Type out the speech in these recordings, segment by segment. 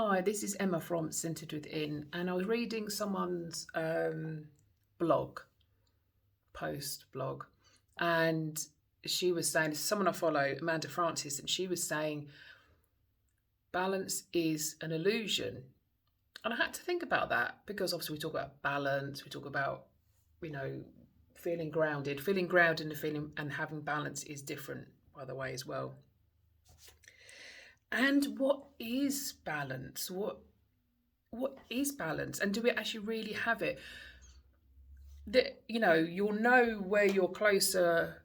Hi, this is Emma from Centered Within, and I was reading someone's blog, blog, and she was saying, someone I follow, Amanda Francis, and she was saying balance is an illusion. And I had to think about that because obviously we talk about balance, we talk about, you know, feeling grounded. Feeling grounded and feeling and having balance is different, by the way, as well. And what is balance? What is balance, and do we actually really have it? That you'll know where you're closer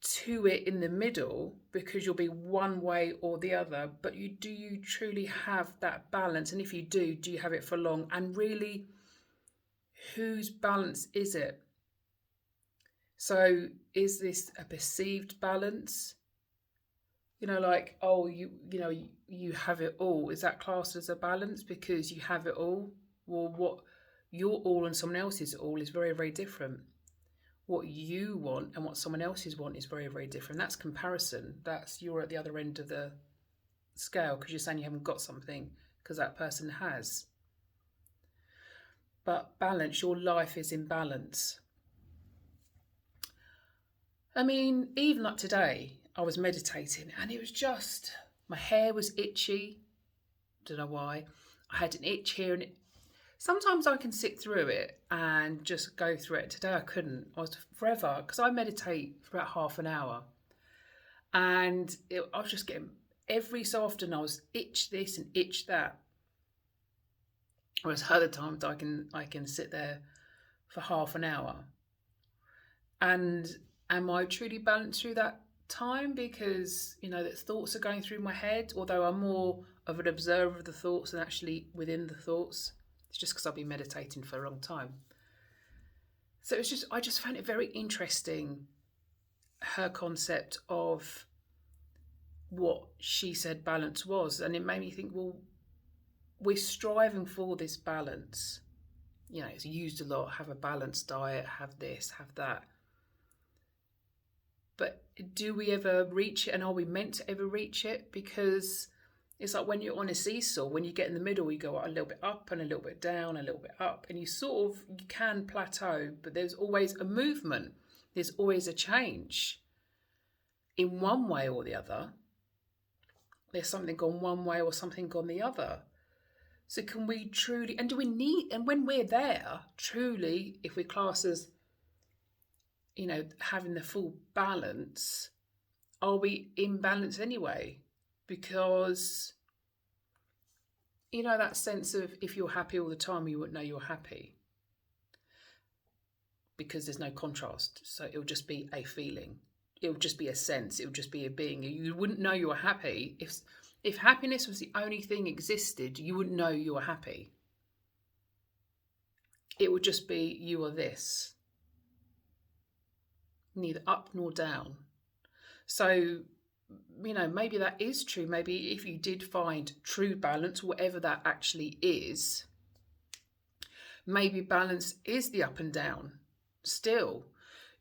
to it in the middle because you'll be one way or the other. But you truly have that balance? And if you do you have it for long? And really, whose balance is it? So is this a perceived balance? Like, oh, you have it all. Is that classed as a balance because you have it all? Well, what your all and someone else's all is very, very different. What you want and what someone else's want is very, very different. That's comparison. That's, you're at the other end of the scale because you're saying you haven't got something because that person has. But balance, your life is in balance. I mean, even up today, I was meditating and it was just, my hair was itchy. Don't know why. I had an itch here, and sometimes I can sit through it and just go through it. Today I couldn't. I was forever because I meditate for about half an hour, and I was just getting, every so often I was itch this and itch that. Whereas other times I can sit there for half an hour. And am I truly balanced through that time? Because that thoughts are going through my head, although I'm more of an observer of the thoughts than actually within the thoughts. It's just because I've been meditating for a long time. So I just found it very interesting, her concept of what she said balance was. And it made me think, well, we're striving for this balance. It's used a lot: have a balanced diet, have this, have that. But do we ever reach it, and are we meant to ever reach it? Because it's like when you're on a seesaw, when you get in the middle, you go a little bit up and a little bit down, a little bit up, and you can plateau, but there's always a movement. There's always a change in one way or the other. There's something gone one way or something gone the other. So can we truly, and do we need, and when we're there, truly, if we're classed as, having the full balance, are we in balance anyway? Because, that sense of, if you're happy all the time, you wouldn't know you're happy because there's no contrast. So it'll just be a feeling. It'll just be a sense. It'll just be a being. You wouldn't know you were happy. If happiness was the only thing existed, you wouldn't know you were happy. It would just be you are this. Neither up nor down. So, maybe that is true. Maybe if you did find true balance, whatever that actually is, maybe balance is the up and down. Still,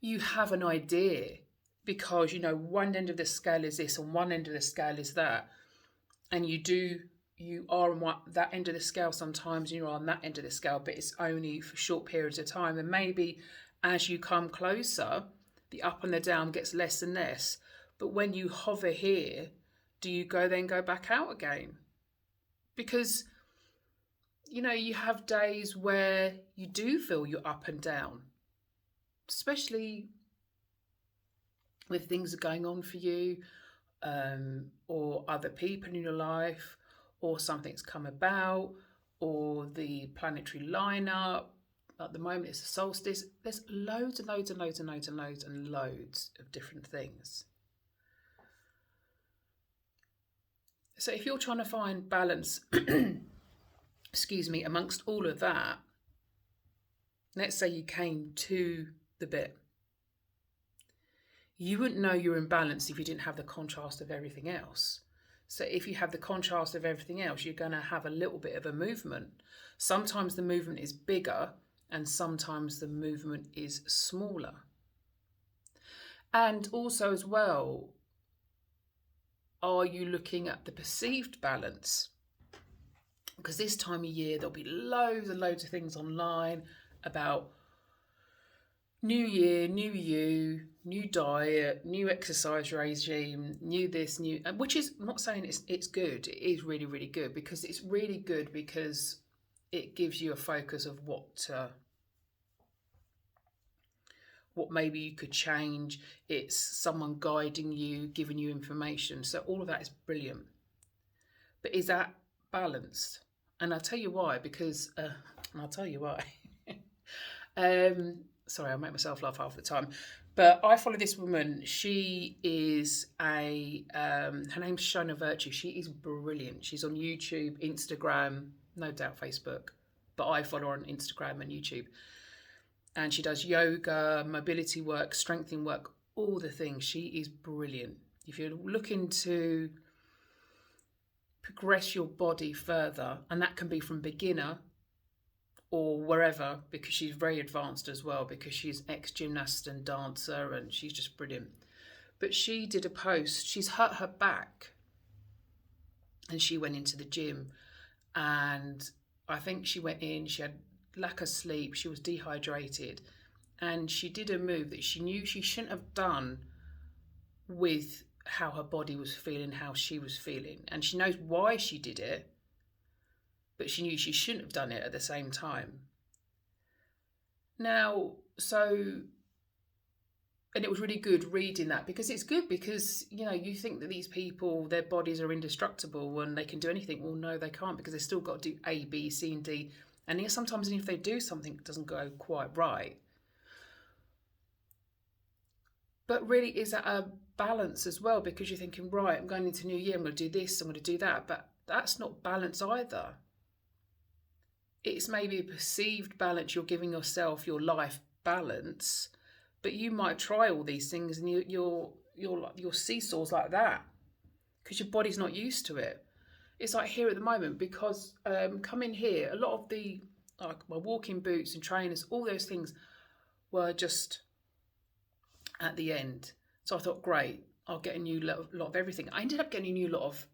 you have an idea because, one end of the scale is this and one end of the scale is that. And you are on that end of the scale sometimes, and you're on that end of the scale, but it's only for short periods of time. And maybe as you come closer, the up and the down gets less and less. But when you hover here, do you go back out again? Because, you have days where you do feel you're up and down, especially with things that are going on for you, or other people in your life, or something's come about, or the planetary lineup. At the moment, it's the solstice. There's loads and loads and loads and loads and loads and loads of different things. So if you're trying to find balance, excuse me, amongst all of that, let's say you came to the bit, you wouldn't know you're in balance if you didn't have the contrast of everything else. So if you have the contrast of everything else, you're going to have a little bit of a movement. Sometimes the movement is bigger and sometimes the movement is smaller. And also as well, are you looking at the perceived balance? because this time of year there'll be loads and loads of things online about new year, new you, new diet, new exercise regime, new this, new, which is, I'm not saying it's good. It is really, really good, because it's really good because it gives you a focus of what maybe you could change. It's someone guiding you, giving you information. So all of that is brilliant. But is that balanced? And I'll tell you why, because, and I'll tell you why. Sorry, I make myself laugh half the time. But I follow this woman. She is her name's Shona Virtue. She is brilliant. She's on YouTube, Instagram, no doubt Facebook. But I follow her on Instagram and YouTube. And she does yoga, mobility work, strengthening work, all the things. She is brilliant. If you're looking to progress your body further, and that can be from beginner or wherever, because she's very advanced as well, because she's ex-gymnast and dancer, and she's just brilliant. But she did a post. She's hurt her back, and she went into the gym, and I think she went in, she had lack of sleep, she was dehydrated, and she did a move that she knew she shouldn't have done with how her body was feeling, how she was feeling, and she knows why she did it, but she knew she shouldn't have done it at the same time. Now, and it was really good reading that, because it's good, because, you think that these people, their bodies are indestructible and they can do anything. Well, no, they can't, because they've still got to do A, B, C, and D. And sometimes if they do something that doesn't go quite right. But really, is that a balance as well? Because you're thinking, right, I'm going into New Year, I'm going to do this, I'm going to do that. But that's not balance either. It's maybe a perceived balance. You're giving yourself, your life balance, but you might try all these things and your seesaws like that, because your body's not used to it. It's like here at the moment, because coming here, a lot of my walking boots and trainers, all those things were just at the end. So I thought, great, I'll get a new lot of everything. I ended up getting a new lot of,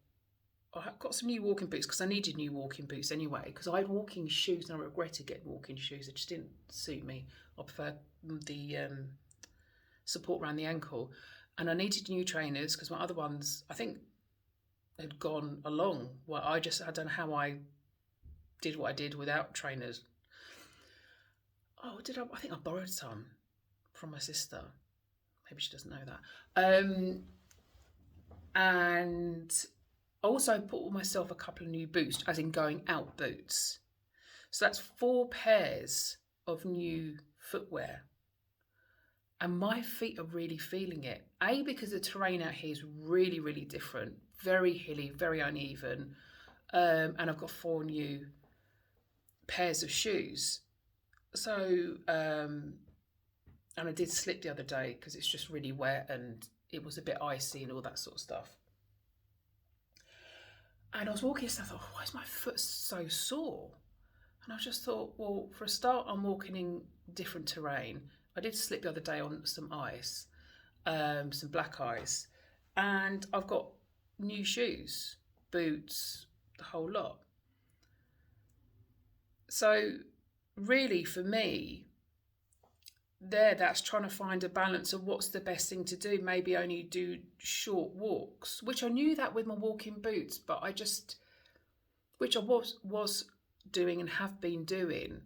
I got some new walking boots, because I needed new walking boots anyway, because I had walking shoes and I regretted getting walking shoes. It just didn't suit me. I prefer the support around the ankle. And I needed new trainers, because my other ones, I think, had gone along. Well, I don't know how I did what I did without trainers. Oh, I think I borrowed some from my sister. Maybe she doesn't know that. And also bought myself a couple of new boots, as in going out boots. So that's 4 pairs of new footwear. And my feet are really feeling it. A, because the terrain out here is really, really different. Very hilly, very uneven. And I've got 4 new pairs of shoes. So, and I did slip the other day, because it's just really wet and it was a bit icy and all that sort of stuff. And I was walking and I thought, why is my foot so sore? And I just thought, well, for a start, I'm walking in different terrain. I did slip the other day on some ice, some black ice, and I've got new shoes, boots, the whole lot. So really, for me, that's trying to find a balance of what's the best thing to do. Maybe only do short walks, which I knew that with my walking boots, but which I was doing and have been doing,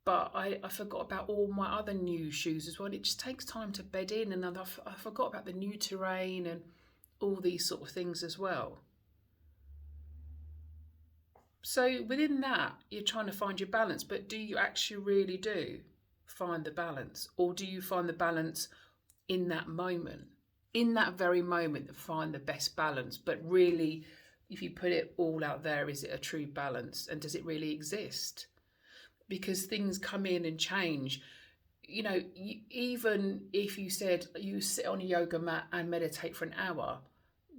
but I forgot about all my other new shoes as well. It just takes time to bed in, and I forgot about the new terrain and all these sort of things as well. So within that, you're trying to find your balance, but do you actually really do find the balance? Or do you find the balance in that moment? In that very moment, find the best balance. But really, if you put it all out there, is it a true balance? And does it really exist? Because things come in and change. Even if you said you sit on a yoga mat and meditate for an hour,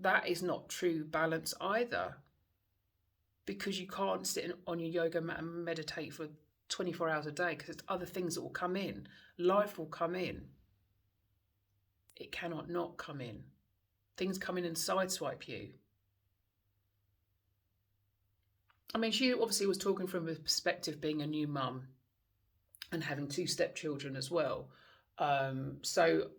that is not true balance either. Because you can't sit on your yoga mat and meditate for 24 hours a day, because it's other things that will come in. Life will come in. It cannot not come in. Things come in and sideswipe you. I mean, she obviously was talking from a perspective being a new mum and having two stepchildren as well. So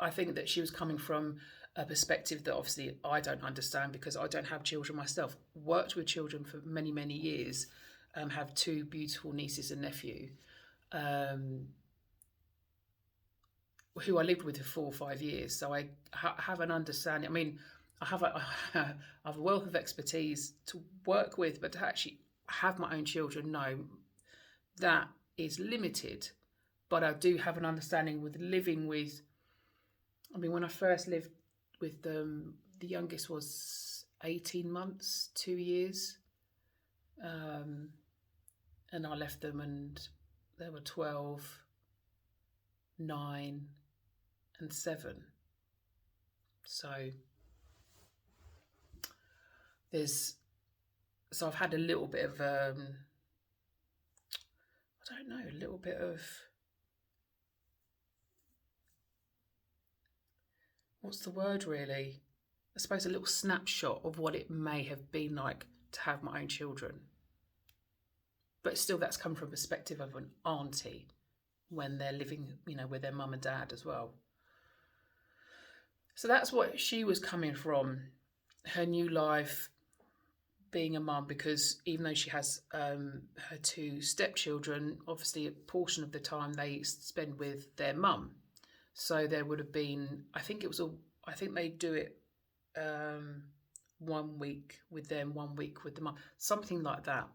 I think that she was coming from a perspective that obviously I don't understand because I don't have children myself. Worked with children for many, many years. Have two beautiful nieces and nephew, um, who I lived with for 4 or 5 years. So I have an understanding. I mean, I have I have a wealth of expertise to work with, but to actually have my own children, no, that is limited. But I do have an understanding with living with. I mean, when I first lived with them, the youngest was 18 months, 2 years. And I left them and they were 12, 9, and 7. So I've had a little bit of, I don't know, a little bit of, what's the word really? I suppose a little snapshot of what it may have been like to have my own children. But still, that's come from a perspective of an auntie when they're living, with their mum and dad as well. So that's what she was coming from, her new life, being a mum, because even though she has her two stepchildren, obviously a portion of the time they spend with their mum. So there would have been, I think they do it 1 week with them, 1 week with the mum, something like that.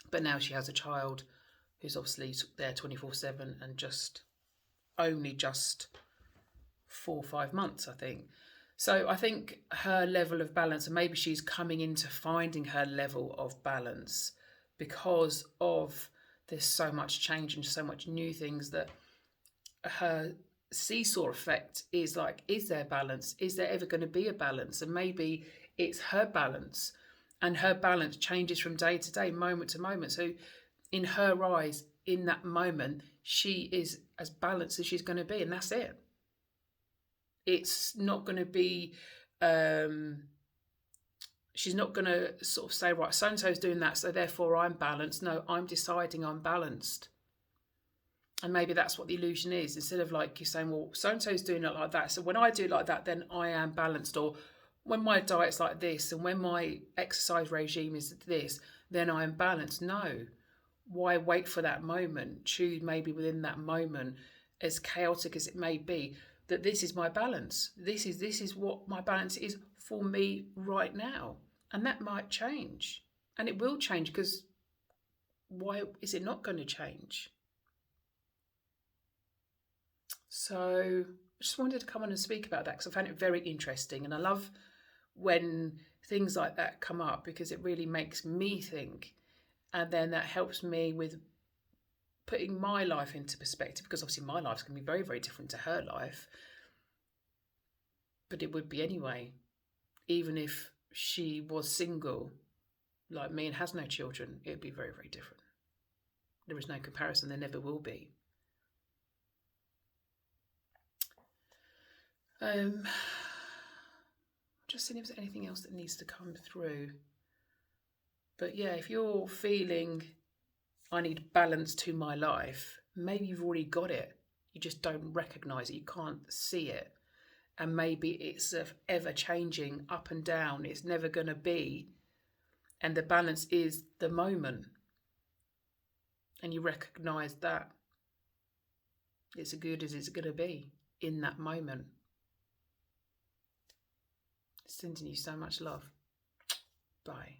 But now she has a child who's obviously there 24/7 and only just 4 or 5 months, I think. So I think her level of balance, and maybe she's coming into finding her level of balance because of there's so much change and so much new things, that her seesaw effect is like, is there balance? Is there ever going to be a balance? And maybe it's her balance, and her balance changes from day to day, moment to moment. So in her eyes, in that moment, she is as balanced as she's going to be, and that's it. It's not going to be, she's not going to sort of say, right, so-and-so's doing that, so therefore I'm balanced. No, I'm deciding I'm balanced. And maybe that's what the illusion is. Instead of like you're saying, well, so-and-so's doing it like that, so when I do it like that, then I am balanced. Or when my diet's like this and when my exercise regime is this, then I am balanced. No. Why wait for that moment? Choose maybe within that moment, as chaotic as it may be, that this is my balance. This is what my balance is for me right now. And that might change. And it will change, because why is it not going to change? So I just wanted to come on and speak about that because I found it very interesting. And I love when things like that come up, because it really makes me think. And then that helps me with putting my life into perspective, because obviously my life's going to be very, very different to her life. But it would be anyway, even if she was single like me and has no children, it would be very, very different. There is no comparison. There never will be. Just seeing if there's anything else that needs to come through. But yeah, if you're feeling I need balance to my life, maybe you've already got it. You just don't recognise it. You can't see it. And maybe it's ever changing, up and down. It's never going to be. And the balance is the moment. And you recognise that it's as good as it's going to be in that moment. Sending you so much love. Bye.